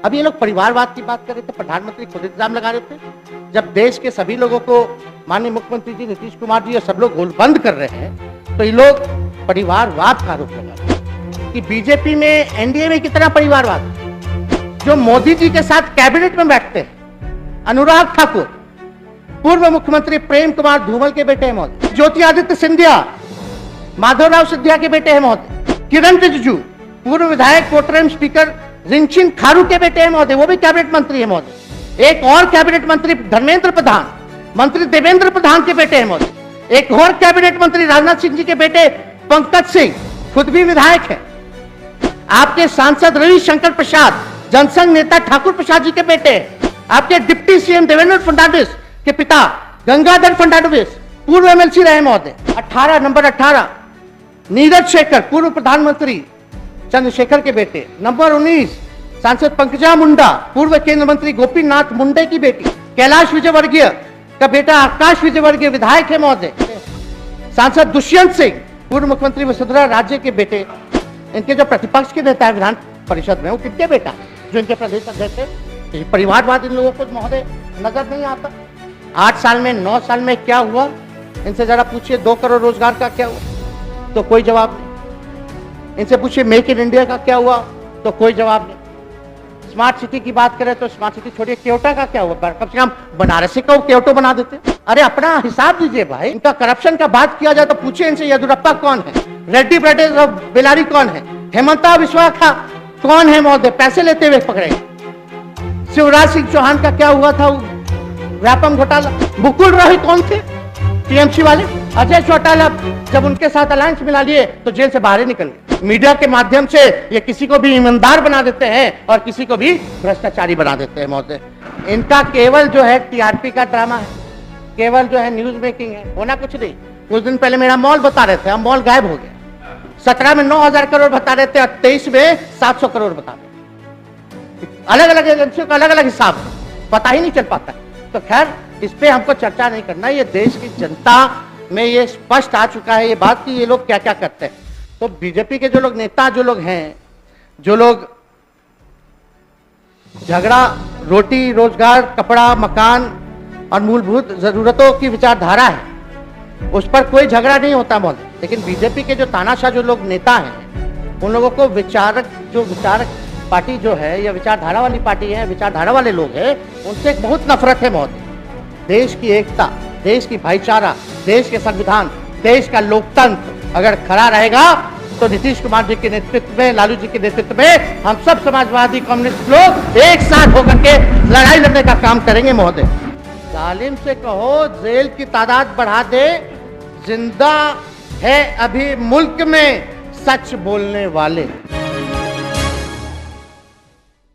अब ये लोग परिवारवाद की बात कर रहे थे, प्रधानमंत्री खुद इल्जाम लगा रहे थे। जब देश के सभी लोगों को माननीय मुख्यमंत्री जी नीतीश कुमार जी और सब लोग गोलबंद कर रहे हैं, तो ये लोग परिवारवाद का आरोप लगा रहे हैं कि बीजेपी में, एनडीए में कितना परिवारवाद। जो मोदी जी के साथ कैबिनेट में बैठते हैं, अनुराग ठाकुर, पूर्व मुख्यमंत्री प्रेम कुमार धूमल के बेटे हैं महोदय, ज्योतिरादित्य सिंधिया माधवराव सिंधिया के बेटे हैं महोदय, किरण रिजिजू पूर्व विधायक कोटरेम स्पीकर रिंचिन खारू के बेटे हैं महोदय, वो भी कैबिनेट मंत्री है महोदय। एक और कैबिनेट मंत्री धर्मेंद्र प्रधान, मंत्री देवेंद्र प्रधान के बेटे हैं महोदय। एक और कैबिनेट मंत्री राजनाथ सिंह जी के बेटे पंकज सिंह खुद भी विधायक है। आपके सांसद रविशंकर प्रसाद जनसंघ नेता ठाकुर प्रसाद जी के बेटे, आपके डिप्टी सीएम देवेंद्र फडणवीस के पिता गंगाधर फडणवीस पूर्व एमएलसी रहे महोदय। 18 नंबर 18 नीरज शेखर पूर्व प्रधानमंत्री चंद्रशेखर के बेटे। नंबर 19 सांसद पंकजा मुंडा पूर्व केंद्रीय मंत्री गोपीनाथ मुंडे की बेटी। कैलाश विजयवर्गीय का बेटा आकाश विजयवर्गीय विधायक है महोदय। सांसद दुष्यंत सिंह पूर्व मुख्यमंत्री वसुंधरा राज्य के बेटे। इनके जो प्रतिपक्ष के नेता है विधान परिषद में, वो किनके बेटा जो इनके प्रदेश अध्यक्ष है। परिवारवाद इन लोगों को महोदय नजर नहीं आता। 8 साल में 9 साल में क्या हुआ, इनसे जरा पूछिए 2 करोड़ रोजगार का क्या हुआ, तो कोई जवाब नहीं। इनसे पूछिए मेक इन इंडिया का क्या हुआ, तो कोई जवाब नहीं। स्मार्ट सिटी की बात करें तो स्मार्ट सिटी छोड़िए, क्योटा का क्या हुआ, कम से कम बनारसी को क्योटो बना देते। अरे अपना हिसाब दीजिए भाई। इनका करप्शन का बात किया जाए तो पूछिए इनसे येदियुरप्पा कौन है, रेड्डी ब्रदर्स और बेलारी कौन है, हेमंता बिस्वा कौन है महोदय, पैसे लेते हुए पकड़े। शिवराज सिंह चौहान का क्या हुआ था, व्यापम घोटाला। मुकुल रॉय कौन थे, टीएमसी वाले। अजय चौटाला जब उनके साथ अलायंस मिला लिए तो जेल से बाहर ही निकल गए। मीडिया के माध्यम से ये किसी को भी ईमानदार बना देते हैं और किसी को भी भ्रष्टाचारी बना देते हैं महोदय। इनका केवल जो है टीआरपी का ड्रामा है, केवल जो है न्यूज मेकिंग है, होना कुछ नहीं। कुछ दिन पहले मेरा मॉल बता रहे थे, अब मॉल गायब हो गया। 17 में 9,000 करोड़ बता रहे थे और 23 में 700 करोड़ बता रहे। अलग अलग एजेंसियों का अलग अलग हिसाब है, पता ही नहीं चल पाता। तो खैर इस पे हमको चर्चा नहीं करना। ये देश की जनता में ये स्पष्ट आ चुका है ये बात कि ये लोग क्या क्या करते हैं। तो बीजेपी के जो लोग नेता जो लोग हैं, जो लोग झगड़ा, रोटी, रोजगार, कपड़ा, मकान और मूलभूत जरूरतों की विचारधारा है, उस पर कोई झगड़ा नहीं होता महोदय। लेकिन बीजेपी के जो तानाशाह जो लोग नेता हैं, उन लोगों को विचारक पार्टी जो है या विचारधारा वाली पार्टी है, विचारधारा वाले लोग हैं, उनसे एक बहुत नफरत है महोदय। देश की एकता, देश की भाईचारा, देश के संविधान, देश का लोकतंत्र अगर खड़ा रहेगा तो नीतीश कुमार जी के नेतृत्व में, लालू जी के नेतृत्व में हम सब समाजवादी कम्युनिस्ट लोग एक साथ होकर के लड़ाई लड़ने का काम करेंगे महोदय। जालिम से कहो जेल की तादाद बढ़ा दे, जिंदा है अभी मुल्क में सच बोलने वाले।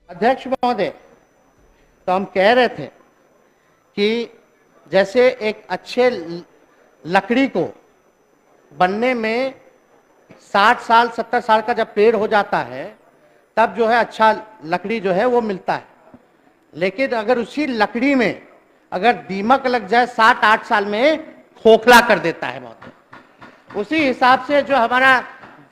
अध्यक्ष महोदय, तो हम कह रहे थे कि जैसे एक अच्छे लकड़ी को बनने में 60 साल 70 साल का जब पेड़ हो जाता है तब जो है अच्छा लकड़ी जो है वो मिलता है। लेकिन अगर उसी लकड़ी में अगर दीमक लग जाए 7-8 साल में खोखला कर देता है महोदय। उसी हिसाब से जो हमारा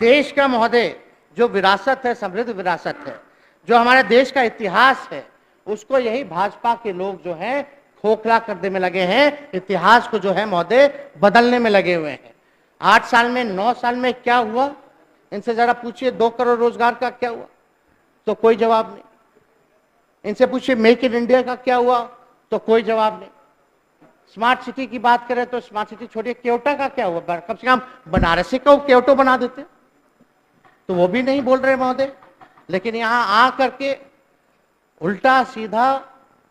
देश का महोदय जो विरासत है, समृद्ध विरासत है, जो हमारे देश का इतिहास है, उसको यही भाजपा के लोग जो हैं खोखला करने में लगे हैं, इतिहास को जो है महोदय बदलने में लगे हुए हैं। 8 साल में 9 साल में क्या हुआ, इनसे जरा पूछिए 2 करोड़ रोजगार का क्या हुआ, तो कोई जवाब नहीं। इनसे पूछिए मेक इन इंडिया का क्या हुआ, तो कोई जवाब नहीं। स्मार्ट सिटी की बात करें तो स्मार्ट सिटी छोड़िए, क्योटा का क्या हुआ, कम से कम बनारसी को क्योटो बना देते, तो वो भी नहीं बोल रहे महोदय। लेकिन यहां आ करके उल्टा सीधा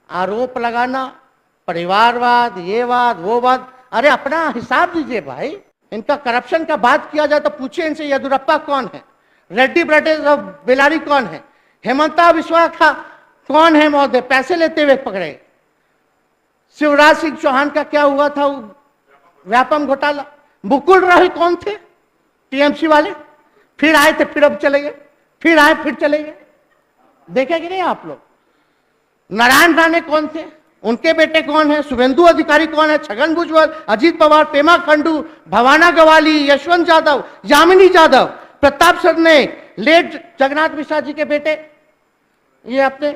आरोप लगाना, परिवारवाद, ये वाद वो वाद। अरे अपना हिसाब दीजिए भाई। इनका करप्शन का बात किया जाए तो पूछिए इनसे येदियुरप्पा कौन है, रेड्डी ब्रदर्स और बेलारी कौन है, हेमंता बिस्वा कौन है महोदय, पैसे लेते हुए पकड़े। शिवराज सिंह चौहान का क्या हुआ था, व्यापम घोटाला। मुकुल रॉय कौन थे, टीएमसी वाले, फिर आए थे फिर अब चले गए, फिर आए फिर चले गए। देखे कि नहीं आप लोग। नारायण राणे कौन थे, उनके बेटे कौन है, शुभेंदु अधिकारी कौन है, छगन भुजबल, अजीत पवार, पेमा खंडू, भवाना गवाली, यशवंत यादव, यामिनी यादव, प्रताप सरनाईक, लेट जगन्नाथ मिश्रा जी के बेटे, ये अपने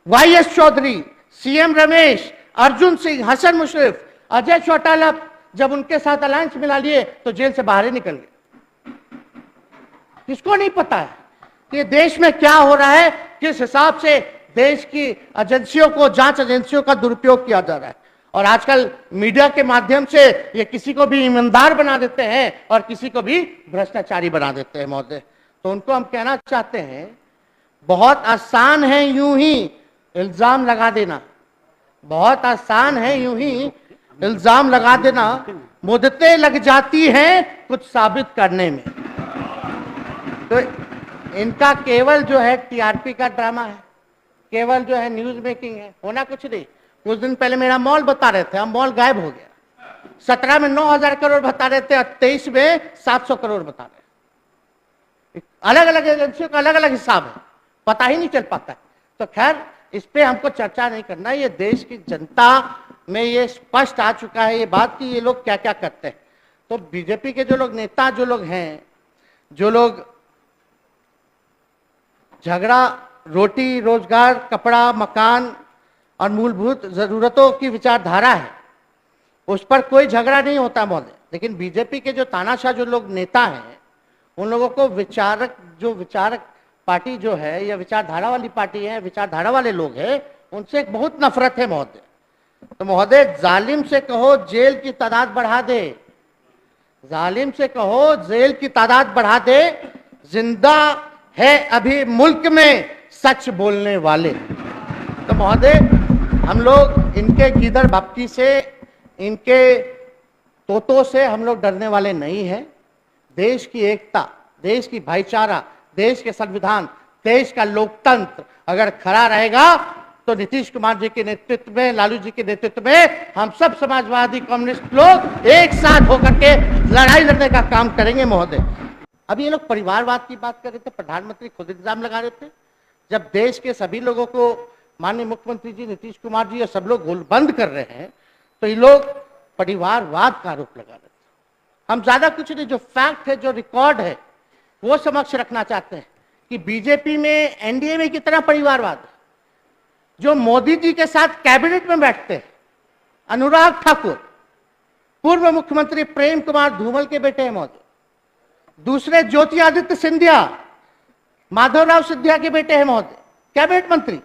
YS चौधरी, CM रमेश, अर्जुन सिंह, हसन मुशर्रफ, अजय चौटाला जब उनके साथ अलायंस मिला लिए तो जेल से बाहर ही निकल गए। किसको नहीं पता है कि देश में क्या हो रहा है, किस हिसाब से देश की एजेंसियों को, जांच एजेंसियों का दुरुपयोग किया जा रहा है। और आजकल मीडिया के माध्यम से ये किसी को भी ईमानदार बना देते हैं और किसी को भी भ्रष्टाचारी बना देते हैं महोदय। तो उनको हम कहना चाहते हैं, बहुत आसान है यूं ही इल्जाम लगा देना, बहुत आसान है यूं ही इल्जाम लगा देना, मुद्दतें लग जाती हैं कुछ साबित करने में। तो इनका केवल जो है TRP का ड्रामा है, केवल जो है न्यूज मेकिंग है, होना कुछ नहीं। कुछ दिन पहले मेरा मॉल बता रहे थे, अब मॉल गायब हो गया। 17 में 9,000 करोड़ बता रहे थे, 23 में 700 करोड़ बता रहे। अलग अलग एजेंसियों का अलग अलग हिसाब है, पता ही नहीं चल पाता है। तो खैर इस पे हमको चर्चा नहीं करना। ये देश की जनता में ये स्पष्ट आ चुका है ये बात कि ये लोग क्या क्या करते हैं। तो बीजेपी के जो लोग नेता, जो लोग हैं, जो लोग झगड़ा, रोटी, रोजगार, कपड़ा, मकान और मूलभूत जरूरतों की विचारधारा है, उस पर कोई झगड़ा नहीं होता महोदय। लेकिन बीजेपी के जो तानाशाह जो लोग नेता हैं, उन लोगों को विचारक पार्टी जो है या विचारधारा वाली पार्टी है, विचारधारा वाले लोग हैं, उनसे एक बहुत नफरत है महोदय। तो महोदय, जालिम से कहो जेल की तादाद बढ़ा दे, जालिम से कहो जेल की तादाद बढ़ा दे, जिंदा है अभी मुल्क में सच बोलने वाले। तो महोदय, हम लोग इनके गीदड़ भपकी से, इनके तोतों से हम लोग डरने वाले नहीं हैं। देश की एकता, देश की भाईचारा, देश के संविधान, देश का लोकतंत्र अगर खड़ा रहेगा तो नीतीश कुमार जी के नेतृत्व में, लालू जी के नेतृत्व में हम सब समाजवादी कम्युनिस्ट लोग एक साथ होकर के लड़ाई लड़ने का काम करेंगे महोदय। अभी ये लोग परिवारवाद की बात कर रहे थे, प्रधानमंत्री खुद इल्जाम लगा रहे थे। जब देश के सभी लोगों को माननीय मुख्यमंत्री जी नीतीश कुमार जी और सब लोग गोलबंद कर रहे हैं, तो ये लोग परिवारवाद का आरोप लगा रहे थे। हम ज्यादा कुछ नहीं, जो फैक्ट है, जो रिकॉर्ड है, वो समक्ष रखना चाहते हैं कि बीजेपी में, NDA में कितना परिवारवाद है। जो मोदी जी के साथ कैबिनेट में बैठते हैं, अनुराग ठाकुर पूर्व मुख्यमंत्री प्रेम कुमार धूमल के बेटे हैं महोदय। दूसरे ज्योतिरादित्य सिंधिया माधवराव सिंधिया के बेटे हैं महोदय, कैबिनेट मंत्री।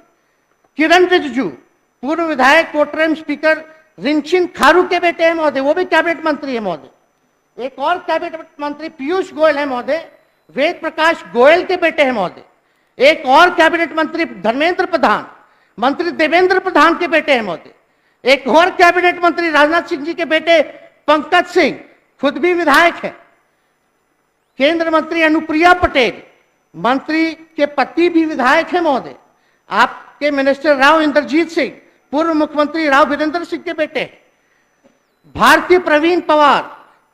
किरण रिजिजू पूर्व विधायक कोटरेम स्पीकर रिंचिन खारू के बेटे हैं महोदय, वो भी कैबिनेट मंत्री है महोदय। एक और कैबिनेट मंत्री पीयूष गोयल है महोदय, वेद प्रकाश गोयल के बेटे हैं महोदय। एक और कैबिनेट मंत्री धर्मेंद्र प्रधान, मंत्री देवेंद्र प्रधान के बेटे हैं महोदय। एक और कैबिनेट मंत्री राजनाथ सिंह जी के बेटे पंकज सिंह, खुद भी विधायक है। केंद्र मंत्री अनुप्रिया पटेल, मंत्री के पति भी विधायक है महोदय। आपके मिनिस्टर राव इंद्रजीत सिंह पूर्व मुख्यमंत्री राव वीरेंद्र सिंह के बेटे हैं। भारती प्रवीण पवार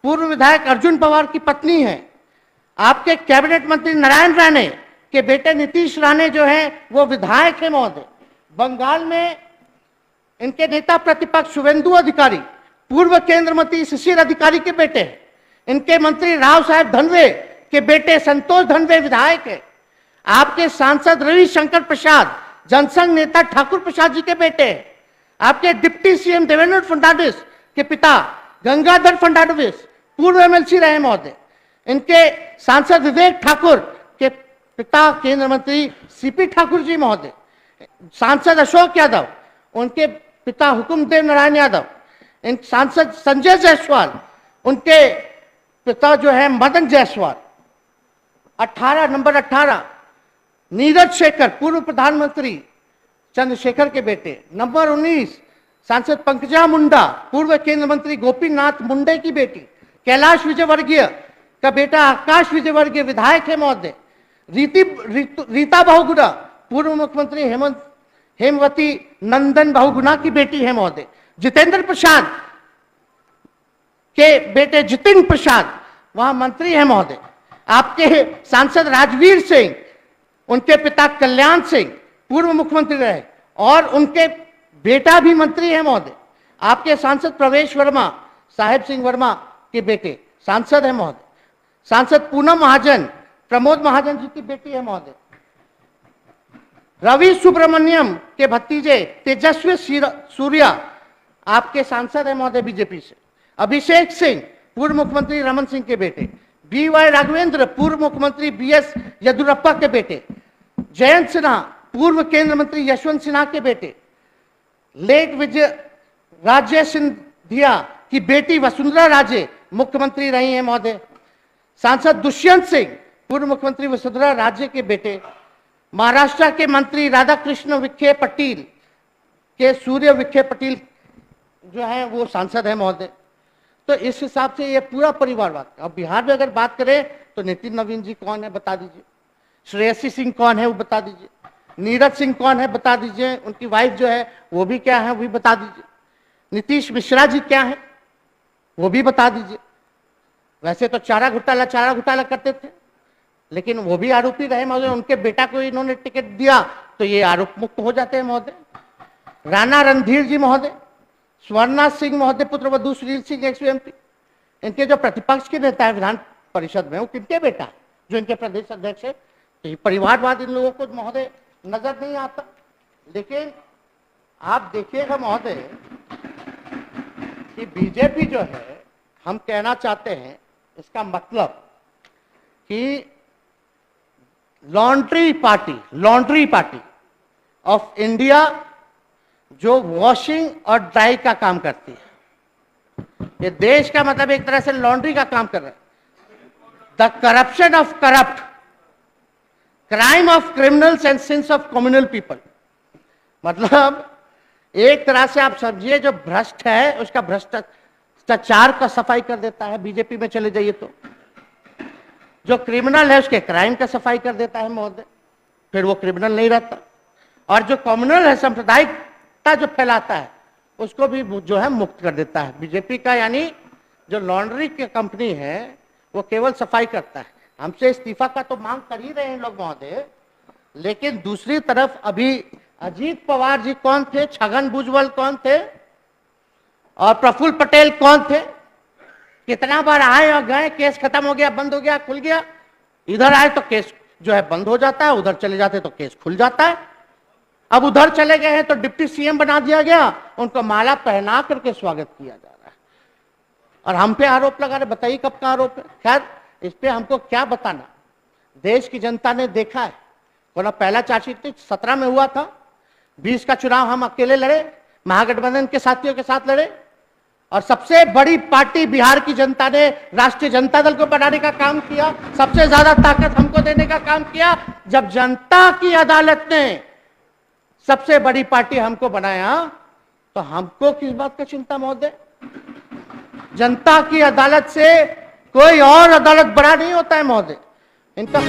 पूर्व विधायक अर्जुन पवार की पत्नी है। आपके कैबिनेट मंत्री नारायण राणे के बेटे नीतीश राणे जो हैं वो विधायक है महोदय। बंगाल में इनके नेता प्रतिपक्ष शुभेंदु अधिकारी पूर्व केंद्र मंत्री शिशिर अधिकारी के बेटे हैं। इनके मंत्री राव साहेब धनवे के बेटे संतोष धनवे विधायक है। आपके सांसद रविशंकर प्रसाद जनसंघ नेता ठाकुर प्रसाद जी के बेटे हैं। आपके डिप्टी CM देवेंद्र फडणवीस के पिता गंगाधर फडणवीस पूर्व MLC रहे महोदय। इनके सांसद विवेक ठाकुर के पिता केंद्र मंत्री CP ठाकुर जी महोदय। सांसद अशोक यादव, उनके पिता हुकुमदेव नारायण यादव। इन सांसद संजय जायसवाल, उनके पिता जो है मदन जायसवाल। 18 नंबर 18 नीरज शेखर पूर्व प्रधानमंत्री चंद्रशेखर के बेटे। नंबर 19 सांसद पंकजा मुंडा पूर्व केंद्र मंत्री गोपीनाथ मुंडे की बेटी। कैलाश विजयवर्गीय का बेटा आकाश विजयवर्गीय विधायक है महोदय। रीता बहुगुणा पूर्व मुख्यमंत्री हेमवती नंदन बहुगुणा की बेटी है महोदय। जितेंद्र प्रसाद के बेटे जितिन प्रसाद वहां मंत्री है महोदय। आपके सांसद राजवीर सिंह, उनके पिता कल्याण सिंह पूर्व मुख्यमंत्री रहे और उनके बेटा भी मंत्री है महोदय। आपके सांसद प्रवेश वर्मा, साहेब सिंह वर्मा के बेटे सांसद है महोदय। सांसद पूनम महाजन प्रमोद महाजन जी की बेटी है महोदय। रवि सुब्रमण्यम के भतीजे तेजस्वी सूर्या आपके सांसद है महोदय बीजेपी से। अभिषेक सिंह पूर्व मुख्यमंत्री रमन सिंह के बेटे। BY राघवेंद्र पूर्व मुख्यमंत्री BS येदियुरप्पा के बेटे। जयंत सिन्हा पूर्व केंद्र मंत्री यशवंत सिन्हा के बेटे। लेट विजय राजे सिंधिया की बेटी वसुंधरा राजे मुख्यमंत्री रही हैं महोदय। सांसद दुष्यंत सिंह पूर्व मुख्यमंत्री वसुंधरा राजे के बेटे। महाराष्ट्र के मंत्री राधाकृष्ण विखे पटेल के सूर्य विखे पटेल जो है वो सांसद है महोदय। तो इस हिसाब से ये पूरा परिवारवाद। अब बिहार में अगर बात करें तो नितिन नवीन जी कौन है बता दीजिए, श्रेयसी सिंह कौन है वो बता दीजिए, नीरज सिंह कौन है बता दीजिए, उनकी वाइफ जो है वो भी क्या है वो भी बता दीजिए, नीतीश मिश्रा जी क्या है वो भी बता दीजिए। वैसे तो चारा घोटाला करते थे, लेकिन वो भी आरोपी रहे महोदय। उनके बेटा को इन्होंने टिकट दिया तो ये आरोप मुक्त हो जाते हैं महोदय। राणा रणधीर जी महोदय, स्वर्णा सिंह महोदय पुत्रवधू सुनील सिंह XUMP, इनके जो प्रतिपक्ष के नेता है विधान परिषद में वो किनके बेटा है जो इनके प्रदेश अध्यक्ष है। तो ये परिवारवाद इन लोगों को महोदय नजर नहीं आता। लेकिन आप देखिएगा महोदय कि बीजेपी जो है, हम कहना चाहते हैं इसका मतलब कि लॉन्ड्री पार्टी ऑफ इंडिया जो वॉशिंग और ड्राई का काम करती है। ये देश का मतलब एक तरह से लॉन्ड्री का काम कर रहा है। The corruption of corrupt, crime of criminals and since of communal people. मतलब एक तरह से आप समझिए जो भ्रष्ट है उसका भ्रष्टाचार का सफाई कर देता है। बीजेपी में चले जाइए तो जो क्रिमिनल है उसके क्राइम का सफाई कर देता है महोदय, फिर वो क्रिमिनल नहीं रहता। और जो कम्युनल है, सांप्रदायिकता जो फैलाता है उसको भी जो है मुक्त कर देता है बीजेपी का। यानी जो लॉन्ड्री की कंपनी है वो केवल सफाई करता है। हमसे इस्तीफा का तो मांग कर ही रहे हैं लोग महोदय, लेकिन दूसरी तरफ अभी अजीत पवार जी कौन थे, छगन भुजबल कौन थे और प्रफुल्ल पटेल कौन थे। कितना बार आए और गए, केस खत्म हो गया, बंद हो गया, खुल गया। इधर आए तो केस जो है बंद हो जाता है, उधर चले जाते तो केस खुल जाता है। अब उधर चले गए हैं तो डिप्टी CM बना दिया गया, उनको माला पहना करके स्वागत किया जा रहा है और हम पे आरोप लगा रहे। बताइए कब का आरोप है। खैर इस पे हमको क्या बताना, देश की जनता ने देखा है। बोला पहला चार्जशीट 17 में हुआ था, 20 का चुनाव हम अकेले लड़े, महागठबंधन के साथियों के साथ लड़े और सबसे बड़ी पार्टी बिहार की जनता ने राष्ट्रीय जनता दल को बनाने का काम किया। सबसे ज्यादा ताकत हमको देने का काम किया। जब जनता की अदालत ने सबसे बड़ी पार्टी हमको बनाया तो हमको किस बात का चिंता महोदय। जनता की अदालत से कोई और अदालत बड़ा नहीं होता है महोदय। इनका